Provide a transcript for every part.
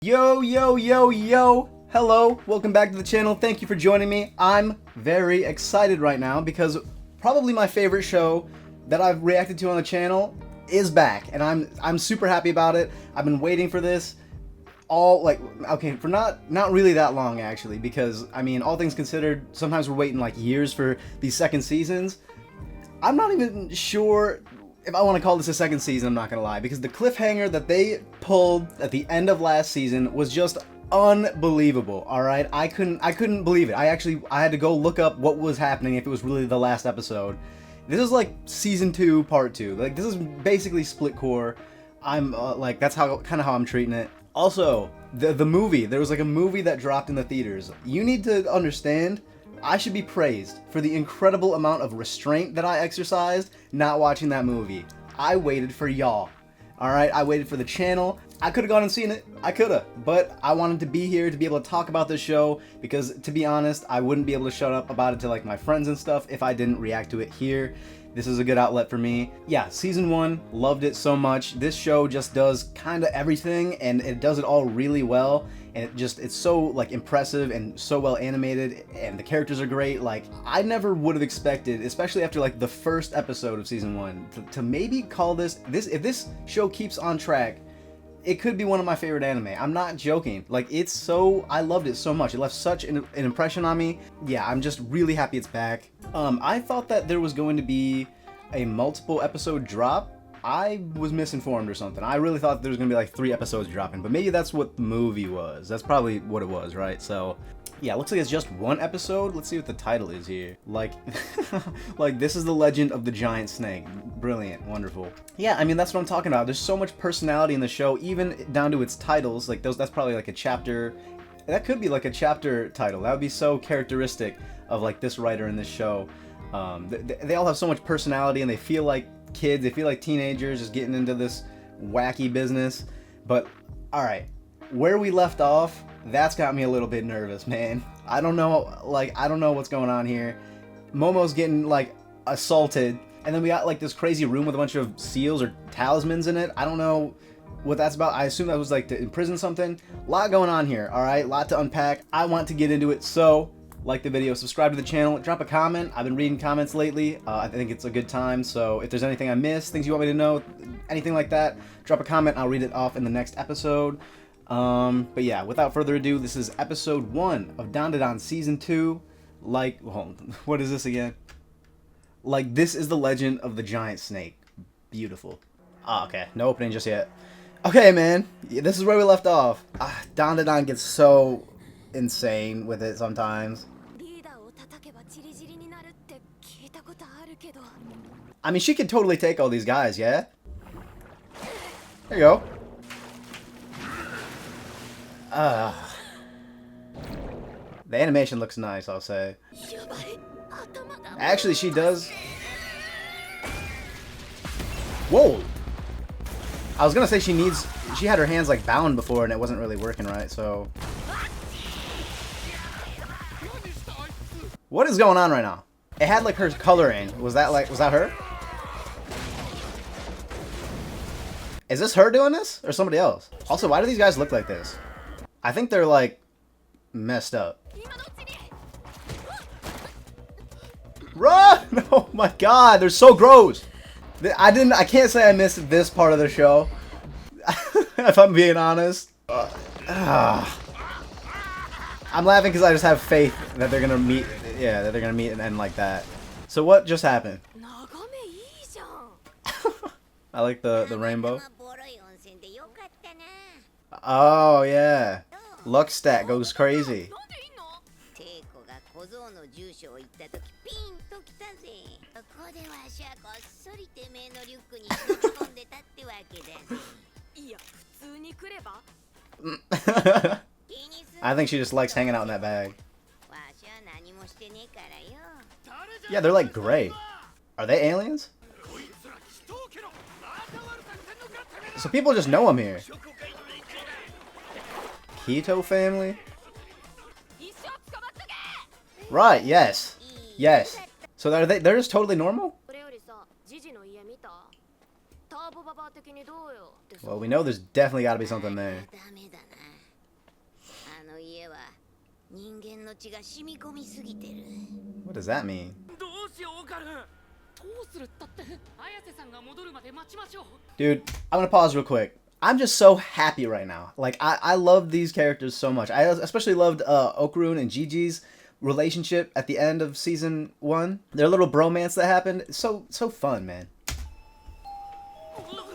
Yo, yo, yo, yo! Hello, welcome back to the channel. Thank you for joining me. I'm very excited right now because probably my favorite show that I've reacted to on the channel is back, and I'm super happy about it. I've been waiting for this for not really that long actually, because I mean, all things considered, sometimes we're waiting like years for these second seasons. I'm not even sure if I want to call this a second season, I'm not gonna lie, because the cliffhanger that they pulled at the end of last season was just unbelievable. All right, I couldn't believe it. I had to go look up what was happening, if it was really the last episode. This is like season 2, part 2. Like, this is basically split core. I'm that's kind of how I'm treating it. Also, the movie. There was like a movie that dropped in the theaters. You need to understand, I should be praised for the incredible amount of restraint that I exercised not watching that movie. I waited for y'all. Alright, I waited for the channel. I could have gone and seen it. I could have. But I wanted to be here to be able to talk about this show because, to be honest, I wouldn't be able to shut up about it to like my friends and stuff if I didn't react to it here. This is a good outlet for me. Yeah, season 1, loved it so much. This show just does kind of everything, and it does it all really well. And it's so like impressive and so well animated, and the characters are great. Like, I never would have expected, especially after like the first episode of season 1, to maybe call this if this show keeps on track, it could be one of my favorite anime. I'm not joking. Like, I loved it so much. It left such an impression on me. Yeah, I'm just really happy it's back. I thought that there was going to be a multiple episode drop. I was misinformed or something. I really thought there was gonna be like 3 episodes dropping, but maybe that's what the movie was. That's probably what it was, right? So, yeah, looks like it's just 1 episode. Let's see what the title is here. Like, like, this is the legend of the giant snake. Brilliant, wonderful. Yeah, I mean, that's what I'm talking about. There's so much personality in the show, even down to its titles. Like, that's probably like a chapter. That could be like a chapter title. That would be so characteristic of like this writer in this show. They all have so much personality, and they feel like kids. They feel like teenagers just getting into this wacky business. But all right, where we left off, that's got me a little bit nervous, man. I don't know what's going on here. Momo's getting like assaulted, and then we got like this crazy room with a bunch of seals or talismans in it. I don't know what that's about. I assume that was like to imprison something. A lot going on here. All right, a lot to unpack. I want to get into it, so like the video, subscribe to the channel, drop a comment. I've been reading comments lately. I think it's a good time, so if there's anything I missed, things you want me to know, anything like that, drop a comment. I'll read it off in the next episode. But yeah, without further ado, this is episode 1 of Dandadan season 2. Like, what is this again? Like, this is the legend of the giant snake. Beautiful. Ah, okay, no opening just yet. Okay, man, this is where we left off. Dandadan gets so insane with it sometimes. I mean, she could totally take all these guys, yeah? There you go. The animation looks nice, I'll say. Actually, she does. Whoa! I was gonna say she had her hands like bound before and it wasn't really working right, so. What is going on right now? It had like her coloring. Was that her? Is this her doing this or somebody else? Also, why do these guys look like this? I think they're like messed up. Run! Oh my god, they're so gross. I can't say I missed this part of the show. If I'm being honest. I'm laughing because I just have faith that they're gonna meet. Yeah, that they're gonna meet and end like that. So what just happened? I like the rainbow. Oh yeah, luck stat goes crazy. I think she just likes hanging out in that bag. Yeah, they're like gray. Are they aliens? So people just know them here. Keto family? Right, yes. Yes. So they're just totally normal? Well, we know there's definitely got to be something there. What does that mean? Dude, I'm gonna pause real quick. I'm just so happy right now. Like, I love these characters so much. I especially loved Okarun and Jiji's relationship at the end of season 1. Their little bromance that happened. So fun, man.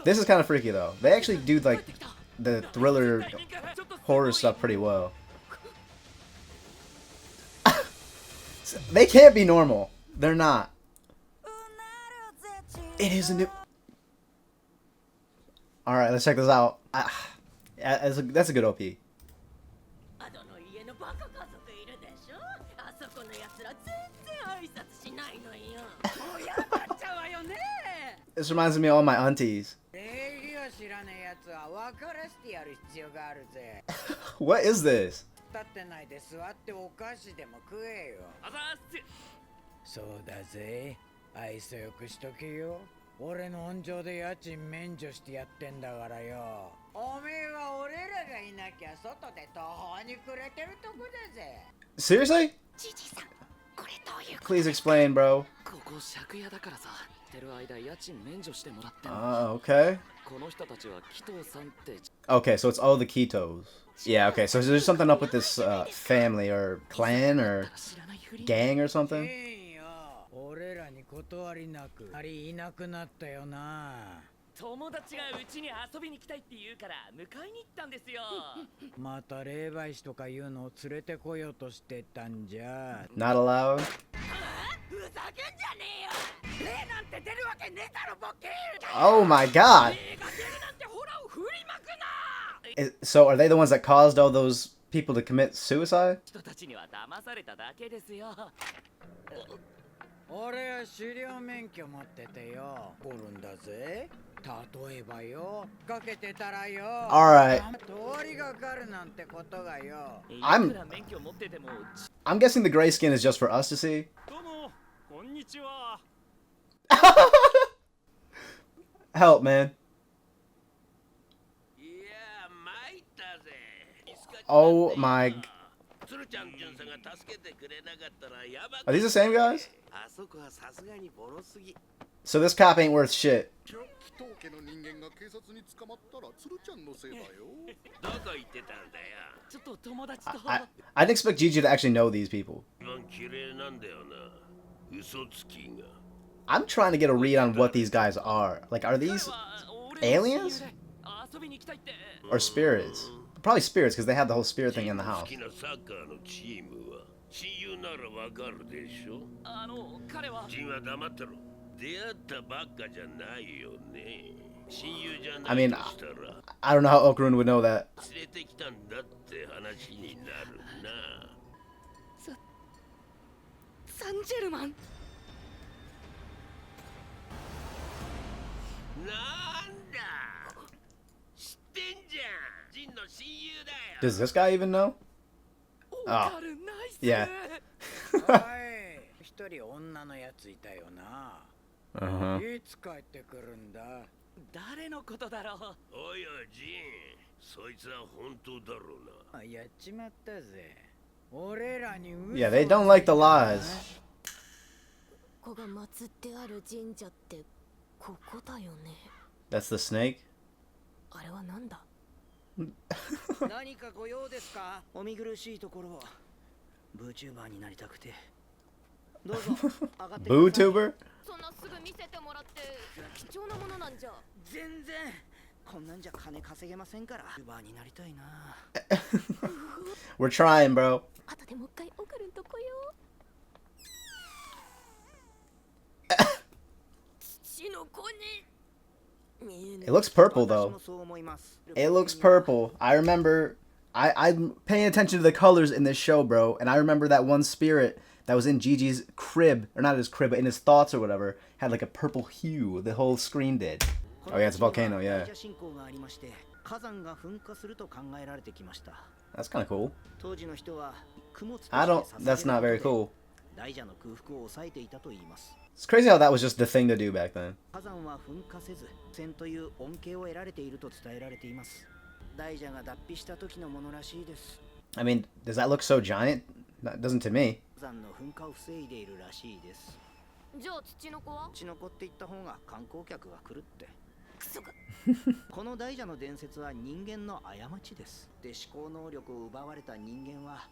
This is kind of freaky though. They actually do like the thriller horror stuff pretty well. They can't be normal. They're not. It is a new... Alright, let's check this out. That's a good OP. This reminds me of all my aunties. What is this? Seriously? Please explain, bro. Okay. Okay, so it's all the Kitos. Yeah, okay, so there's something up with this family or clan or gang or something? Not allowed? Oh my god! So are they the ones that caused all those people to commit suicide? Alright. I'm guessing the gray skin is just for us to see. Help, man. Oh my... Are these the same guys? So this cop ain't worth shit. I didn't expect Jiji to actually know these people. I'm trying to get a read on what these guys are. Like, are these aliens? Or spirits? Probably spirits, because they have the whole spirit thing in the house. I mean, I don't know how Okarun would know that. Does this guy even know? Oh. Yeah. Uh-huh. Yeah, they don't like the lies. That's the snake? Bootuber? We're trying, bro. It looks purple though. It looks purple. I remember I'm paying attention to the colors in this show, bro, and I remember that one spirit that was in Jiji's crib, or not his crib, but in his thoughts or whatever, had like a purple hue. The whole screen did. Oh yeah, it's a volcano, yeah. That's kind of cool. That's not very cool. It's crazy how that was just the thing to do back then. I mean, does that look so giant? That doesn't to me. 山の噴火を防いでいるらしいです。じゃあ土の子は？土の子って言った方が観光客が来るって。クソが。この大蛇の伝説は人間の過ちです。で思考能力を奪われた人間は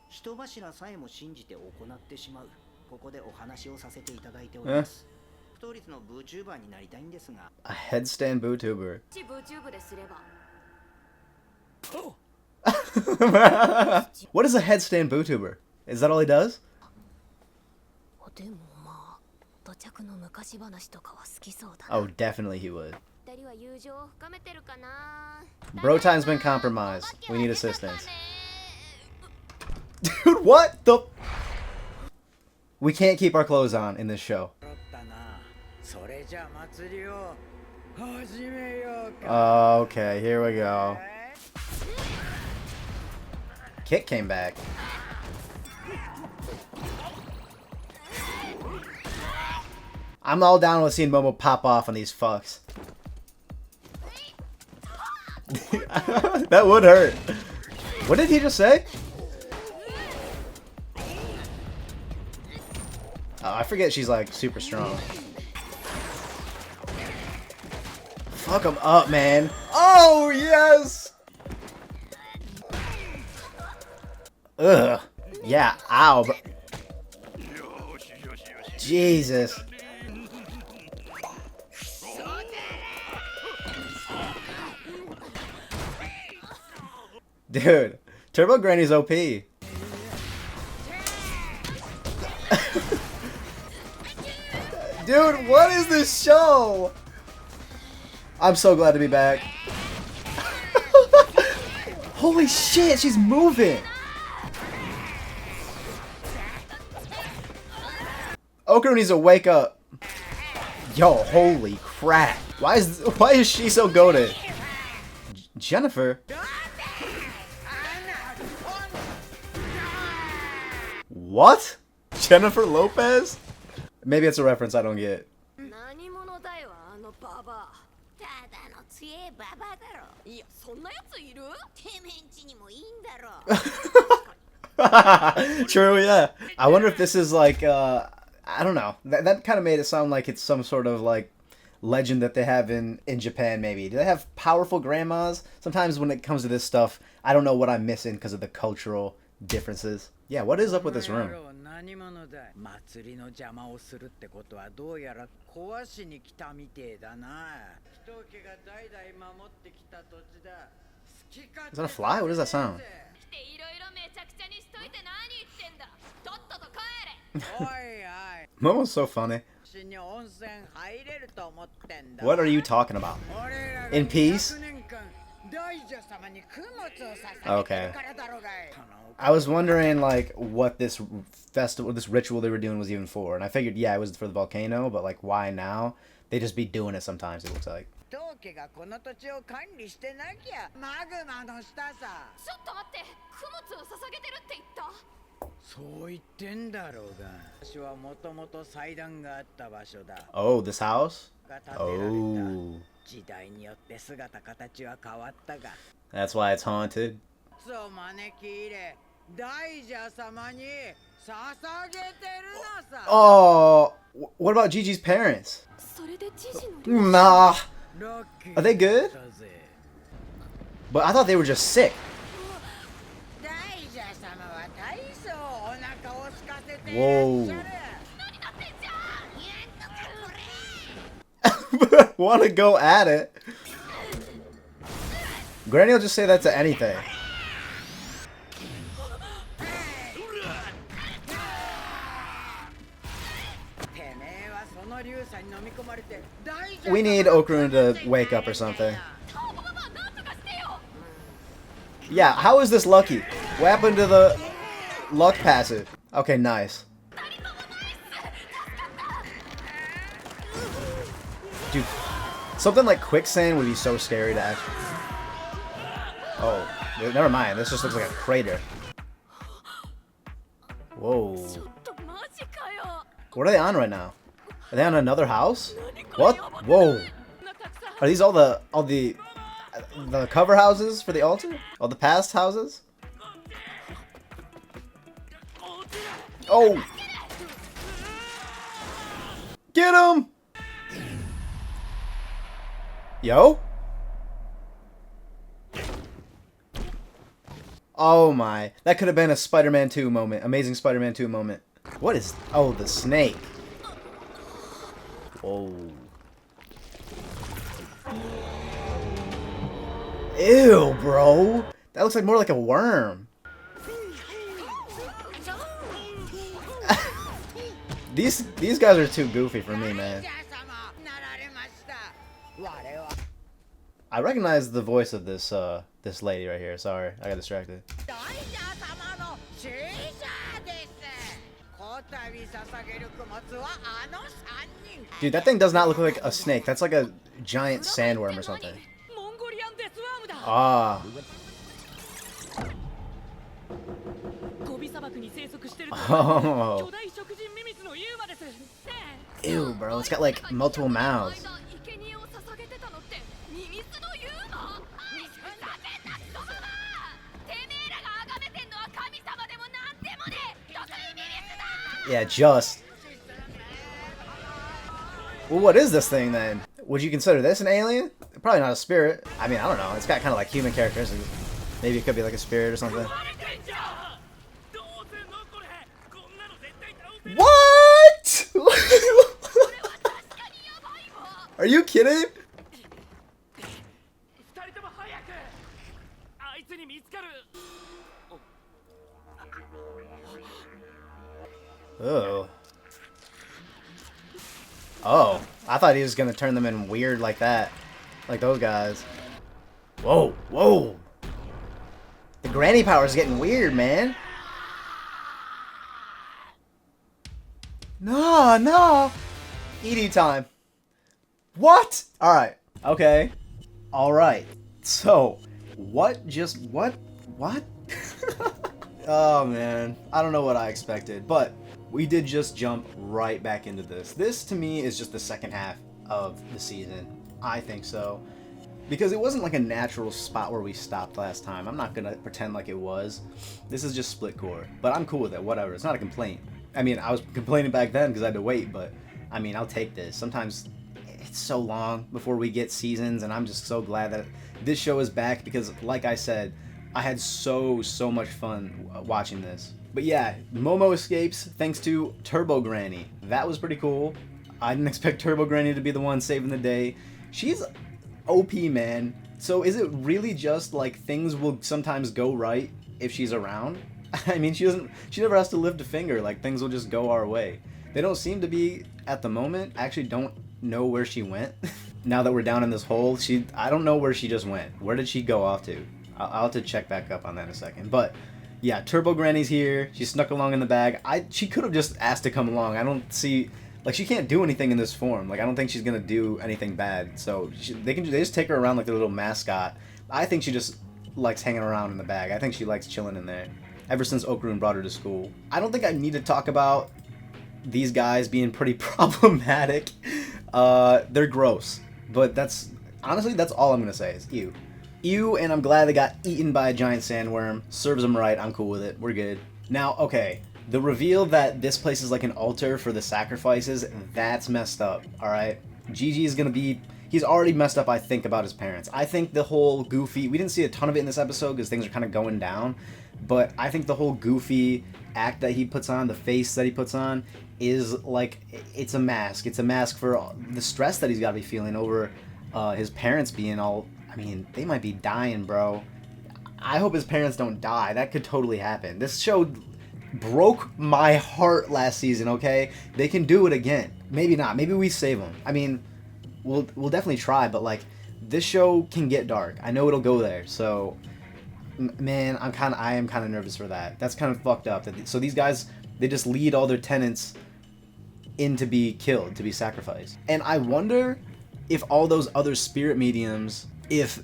人柱さえも信じて行ってしまう。ここでお話をさせていただいております。不当率のブーチューバーになりたいんですが。A headstand VTuber. ブーチューブですれば。What is a headstand VTuber? Is that all he does? でもまあ、土着の昔話とかは好きそうだ。Oh, definitely he would. 二人は友情を深めてるかな。Bro time's been compromised. We need assistance. Dude, what the? We can't keep our clothes on in this show. Okay, here we go. Kick came back. I'm all down with seeing Momo pop off on these fucks. That would hurt. What did he just say? Oh, I forget she's like super strong. Fuck him up, man. Oh, yes! Ugh. Yeah, ow. Jesus. Dude, Turbo Granny's OP. Dude, what is this show? I'm so glad to be back. Holy shit, she's moving. Okarun needs to wake up. Yo, holy crap. Why is she so goated? Jennifer? What? Jennifer Lopez? Maybe it's a reference I don't get. True, yeah. I wonder if this is like, I don't know. That kind of made it sound like it's some sort of like legend that they have in Japan, maybe. Do they have powerful grandmas? Sometimes when it comes to this stuff, I don't know what I'm missing because of the cultural differences. Yeah, what is up with this room? Is that a fly? What does that sound? Momo's so funny. What are you talking about? In peace? Okay. I was wondering like what this festival, this ritual they were doing was even for, and I figured yeah it was for the volcano, but like why now? They just be doing it sometimes, it looks like. Oh, this house? Oh. That's why it's haunted. Oh, what about Gigi's parents? Nah. Are they good? But I thought they were just sick. Whoa. Want to go at it? Granny will just say that to anything. We need Okarun to wake up or something. Yeah, how is this lucky? What happened to the luck passive? Okay, nice. Dude, something like quicksand would be so scary to actually... Oh, never mind. This just looks like a crater. Whoa. What are they on right now? Are they on another house? What? Whoa. Are these all the cover houses for the altar? All the past houses? Oh! Get him! Yo? Oh my. That could have been a Spider-Man 2 moment. Amazing Spider-Man 2 moment. What is... Oh, the snake. Oh. Ew, bro. That looks like more like a worm. These guys are too goofy for me, man. I recognize the voice of this this lady right here. Sorry, I got distracted. Dude, that thing does not look like a snake. That's like a giant sandworm or something. Ah. Oh. Ew, bro. It's got like multiple mouths. Yeah, just. Well, what is this thing then? Would you consider this an alien? Probably not a spirit. I mean, I don't know. It's got kind of like human characteristics. Maybe it could be like a spirit or something. What? Are you kidding? Oh. Oh. I thought he was gonna turn them in weird like that. Like those guys. Whoa. Whoa. The granny power is getting weird, man. No, no. ED time. What? Alright. Okay. Alright. So, what? Oh, man. I don't know what I expected, but we did just jump right back into this. This, to me, is just the second half of the season. I think so. Because it wasn't like a natural spot where we stopped last time. I'm not gonna pretend like it was. This is just split core. But I'm cool with it, whatever. It's not a complaint. I mean, I was complaining back then because I had to wait, but I mean, I'll take this. Sometimes it's so long before we get seasons, and I'm just so glad that this show is back because, like I said, I had so much fun watching this. But yeah, Momo escapes thanks to Turbo Granny. That was pretty cool. I didn't expect Turbo Granny to be the one saving the day. She's OP, man. So is it really just like things will sometimes go right if she's around? I mean, she never has to lift a finger. Like, things will just go our way. They don't seem to be at the moment. I actually don't know where she went. Now that we're down in this hole, I don't know where she just went. Where did she go off to? I'll have to check back up on that in a second. But yeah, Turbo Granny's here. She snuck along in the bag. She could have just asked to come along. I don't see, like, she can't do anything in this form. Like, I don't think she's gonna do anything bad. So they just take her around like their little mascot. I think she just likes hanging around in the bag. I think she likes chilling in there. Ever since Okarun brought her to school. I don't think I need to talk about these guys being pretty problematic. They're gross. But honestly, that's all I'm gonna say is ew. Ew, and I'm glad they got eaten by a giant sandworm. Serves them right, I'm cool with it. We're good. Now, okay, the reveal that this place is like an altar for the sacrifices, that's messed up, alright? Jiji is gonna be... He's already messed up, I think, about his parents. I think the whole goofy... We didn't see a ton of it in this episode because things are kind of going down. But I think the whole goofy act that he puts on, the face that he puts on, is like, it's a mask. It's a mask for the stress that he's got to be feeling over his parents being all, I mean, they might be dying, bro. I hope his parents don't die. That could totally happen. This show broke my heart last season, okay? They can do it again. Maybe not. Maybe we save them. I mean, we'll definitely try, but like, this show can get dark. I know it'll go there, so... Man, I am kind of nervous for that. That's kind of fucked up. So these guys, they just lead all their tenants in to be killed, to be sacrificed. And I wonder if all those other spirit mediums, if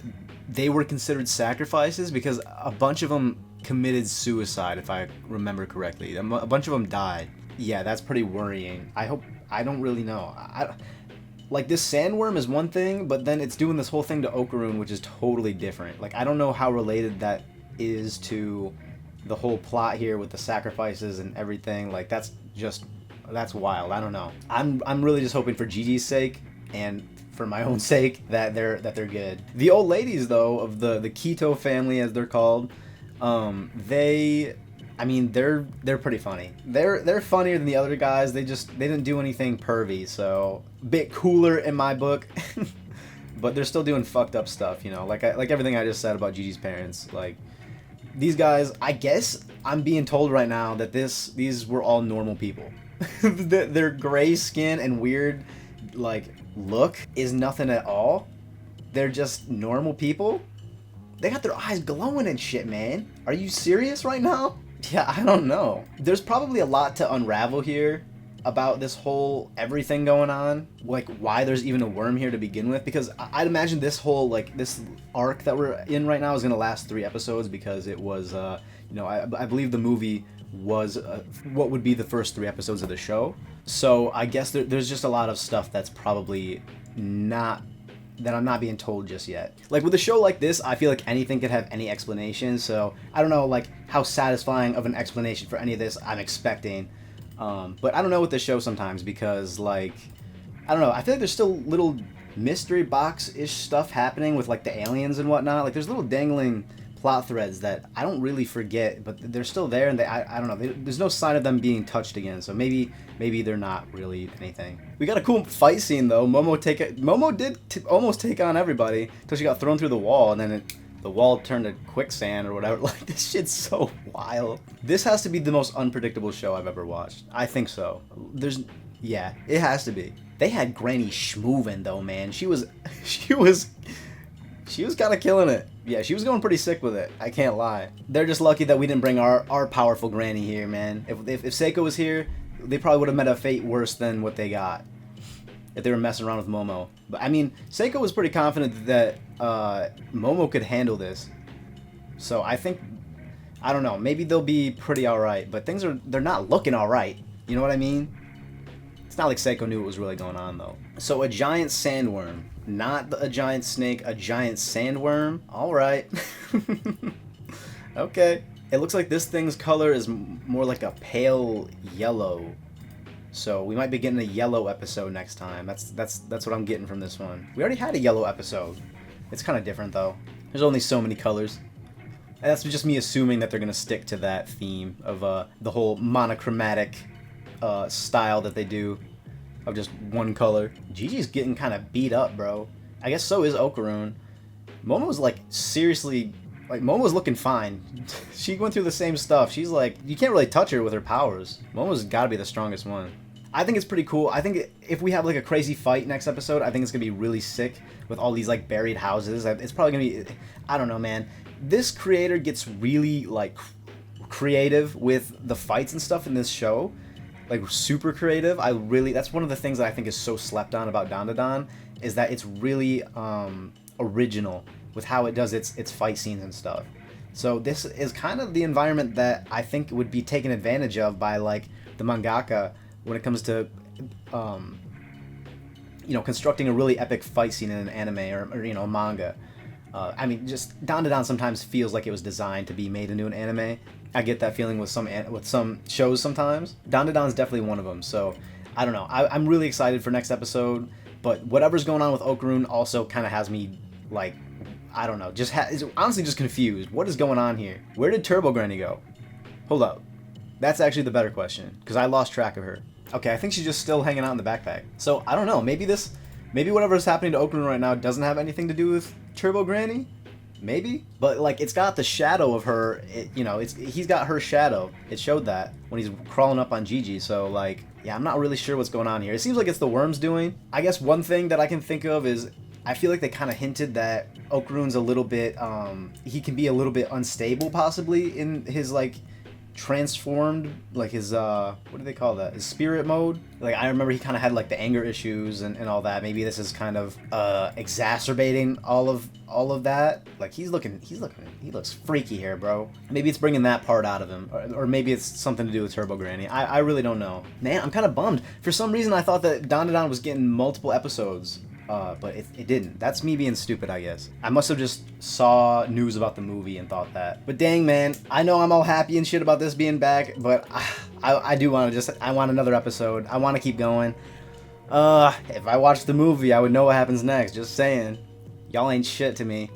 they were considered sacrifices, because a bunch of them committed suicide, if I remember correctly. A bunch of them died. Yeah, that's pretty worrying. I don't really know. Like, this sandworm is one thing, but then it's doing this whole thing to Okarun, which is totally different. Like, I don't know how related that is to the whole plot here with the sacrifices and everything, like that's wild. I don't know. I'm really just hoping for Gigi's sake and for my own sake that they're good. The old ladies though of the Keto family, as they're called, they're pretty funny. They're funnier than the other guys. They didn't do anything pervy, so a bit cooler in my book. But they're still doing fucked up stuff, you know, like everything I just said about Gigi's parents. Like, these guys, I guess I'm being told right now that these were all normal people. Their gray skin and weird, like, look is nothing at all. They're just normal people. They got their eyes glowing and shit, man. Are you serious right now? Yeah, I don't know. There's probably a lot to unravel here about this whole everything going on, like why there's even a worm here to begin with, because I'd imagine this whole, like, this arc that we're in right now is going to last 3 episodes, because it was you know, I believe the movie was what would be the first 3 episodes of the show. So I guess there's just a lot of stuff that's probably not, that I'm not being told just yet. Like with a show like this, I feel like anything could have any explanation, so I don't know like how satisfying of an explanation for any of this I'm expecting. But I don't know with this show sometimes, because, like, I don't know, I feel like there's still little mystery box-ish stuff happening with, like, the aliens and whatnot. Like, there's little dangling plot threads that I don't really forget, but they're still there, and I don't know, there's no sign of them being touched again, so maybe they're not really anything. We got a cool fight scene, though. Momo did almost take on everybody until she got thrown through the wall, and then the wall turned to quicksand or whatever. Like, this shit's so wild. This has to be the most unpredictable show I've ever watched. I think so. Yeah, it has to be. They had Granny schmoovin' though, man. She was kind of killing it. Yeah, she was going pretty sick with it. I can't lie. They're just lucky that we didn't bring our powerful Granny here, man. If Seiko was here, they probably would have met a fate worse than what they got if they were messing around with Momo. But I mean, Seiko was pretty confident that Momo could handle this. So I think, I don't know, maybe they'll be pretty alright, but they're not looking alright. You know what I mean? It's not like Seiko knew what was really going on, though. So a giant sandworm. Not a giant snake, a giant sandworm. Alright. Okay. It looks like this thing's color is more like a pale yellow. So we might be getting a yellow episode next time. That's what I'm getting from this one. We already had a yellow episode. It's kind of different, though. There's only so many colors. And that's just me assuming that they're going to stick to that theme of the whole monochromatic style that they do of just one color. Gigi's getting kind of beat up, bro. I guess so is Okarun. Momo's, like, seriously... Like, Momo's looking fine. She went through the same stuff. She's like... You can't really touch her with her powers. Momo's gotta be the strongest one. I think it's pretty cool. I think if we have, like, a crazy fight next episode, I think it's gonna be really sick with all these, like, buried houses. It's probably gonna be... I don't know, man. This creator gets really, like, creative with the fights and stuff in this show. Like, super creative. That's one of the things that I think is so slept on about Dandadan, is that it's really original with how it does its fight scenes and stuff. So this is kind of the environment that I think would be taken advantage of by, like, the mangaka when it comes to, you know, constructing a really epic fight scene in an anime or you know, manga. I mean, just Dandadan sometimes feels like it was designed to be made into an anime. I get that feeling with some shows sometimes. Dandadan's definitely one of them. So I don't know. I'm really excited for next episode. But whatever's going on with Okarun also kind of has me, like, I don't know. Is honestly just confused. What is going on here? Where did Turbo Granny go? Hold up. That's actually the better question, because I lost track of her. Okay, I think she's just still hanging out in the backpack. So I don't know. Maybe whatever's happening to Okarun right now doesn't have anything to do with Turbo Granny. Maybe, but like it's got the shadow of her. You know, he's got her shadow. It showed that when he's crawling up on Gigi. So like, yeah, I'm not really sure what's going on here. It seems like it's the worm's doing. I guess one thing that I can think of is I feel like they kind of hinted that Okarun's a little bit. He can be a little bit unstable, possibly in his like transformed, like his what do they call that? His spirit mode. Like I remember he kind of had like the anger issues and all that. Maybe this is kind of exacerbating all of that. Like he looks freaky here, bro. Maybe it's bringing that part out of him, or maybe it's something to do with Turbo Granny. I really don't know. Man, I'm kind of bummed. For some reason, I thought that Dandadan was getting multiple episodes but it didn't. That's me being stupid, I guess. I must have just saw news about the movie and thought that. But dang, man, I know I'm all happy and shit about this being back, but I do want to I want another episode. I want to keep going. If I watched the movie, I would know what happens next. Just saying. Y'all ain't shit to me.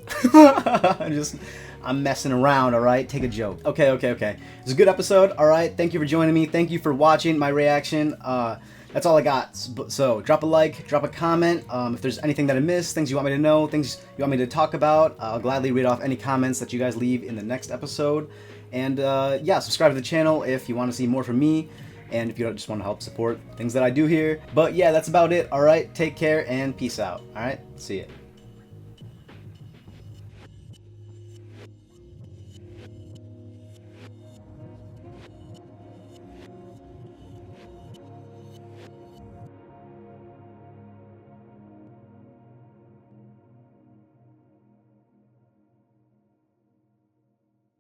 I'm messing around, alright? Take a joke. Okay. It's a good episode, alright? Thank you for joining me. Thank you for watching my reaction. That's all I got. So drop a like, drop a comment. If there's anything that I missed, things you want me to know, things you want me to talk about, I'll gladly read off any comments that you guys leave in the next episode. And yeah, subscribe to the channel if you want to see more from me, and if you just want to help support things that I do here. But yeah, that's about it. Alright, take care and peace out. Alright, see ya.